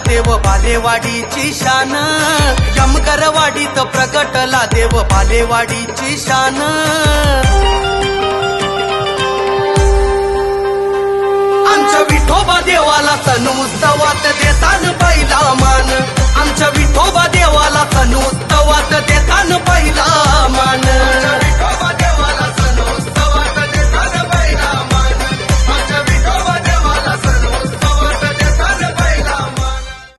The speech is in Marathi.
देव बालेवाडीची शान, यमगरवाडीत प्रगटला देव बालेवाडीची शान। आमच्या विठोबा देवाला सण उत्सवात देतान